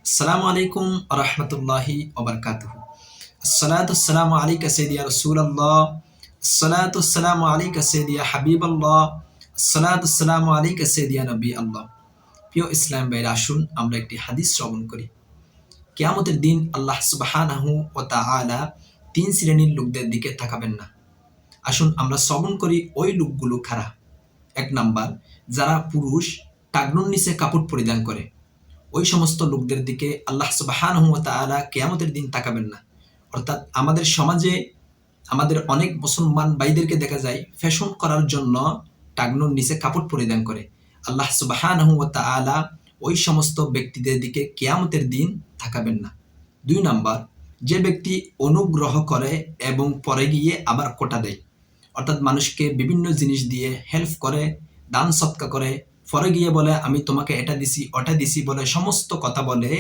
আসসালামু আলাইকুম রহমতুল্লাহি ওবরকাতুহু। আসসালাতু আসসালামু আলাইকা সাইয়্যিদা রাসূলুল্লাহ, আসসালাতু আসসালামু আলাইকা সাইয়্যিদা হাবিবাল্লাহ, আসসালাতু আসসালামু আলাইকা সাইয়্যিদা নবী আল্লাহ। প্রিয় ইসলাম ভাইরা, আসুন আমরা একটি হাদিস শ্রবণ করি। কিয়ামতের দিন আল্লাহ সুবহানাহু ওয়া তাআলা তিন শ্রেণীর লোকদের দিকে তাকাবেন না। আসুন আমরা শ্রবণ করি ওই লোকগুলো কারা। এক নাম্বার, যারা পুরুষ টাকনুর নিচে কাপড় পরিধান করে, ওই সমস্ত লোকদের দিকে আল্লাহ সুবহানাহু ওয়া তাআলা কিয়ামতের দিন তাকাবেন না। অর্থাৎ আমাদের সমাজে আমাদের অনেক মুসলমান ভাইদেরকে দেখা যায় ফ্যাশন করার জন্য টাকনুর নিচে কাপড় পরিধান করে। আল্লাহ সুবহানাহু ওয়া তাআলা ওই সমস্ত ব্যক্তিদের দিকে কিয়ামতের দিন তাকাবেন না। দুই নাম্বার, যে ব্যক্তি অনুগ্রহ করে এবং পরে গিয়ে আবার কোটা দেয়, অর্থাৎ মানুষকে বিভিন্ন জিনিস দিয়ে হেল্প করে, দান সৎকা করে, পরে গিয়ে বলে আমি তোমাকে এটা দিছি ওটা দিছি বলে সমস্ত কথা বলে,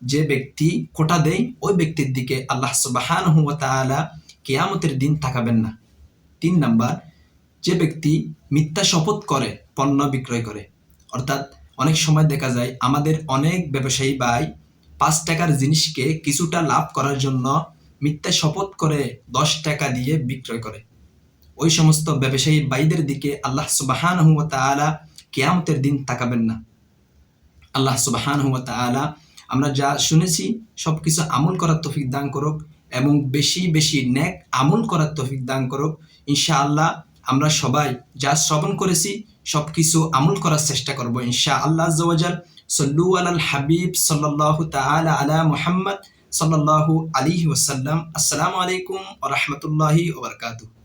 যে ব্যক্তি কোটা দেয় ওই ব্যক্তির দিকে আল্লাহ সুবহানাহু ওয়া তাআলা কিয়ামতের দিন তাকাবেন না। তিন নাম্বার, যে ব্যক্তি মিথ্যা শপথ করে পণ্য বিক্রয় করে, অর্থাৎ অনেক সময় দেখা যায় আমাদের অনেক ব্যবসায়ী ভাই ৫ টাকার জিনিসকে কিছুটা লাভ করার জন্য মিথ্যা শপথ করে ১০ টাকা দিয়ে বিক্রয় করে। ওই সমস্ত ব্যবসায়ী ভাইদের দিকে আল্লাহ সুবহানাহু ওয়া তাআলা কিয়ামতের দিন তাকাবেন না। আল্লাহ সুবহানাহু ওয়া তাআলা আমরা যা শুনেছি সবকিছু আমল করার তৌফিক দান করুক এবং বেশি বেশি নেক আমল করার তৌফিক দান করুক। ইনশাআল্লাহ আমরা সবাই যা শ্রবণ করেছি সবকিছু আমল করার চেষ্টা করব ইনশাআল্লাহ আযজা ওয়া জাল। সাল্লু আলাল হাবিব সাল্লাল্লাহু তাআলা আলা মুহাম্মদ সাল্লাল্লাহু আলাইহি ওয়াসাল্লাম। আসসালামু আলাইকুম ওয়া রাহমাতুল্লাহি ওয়া বারাকাতুহু।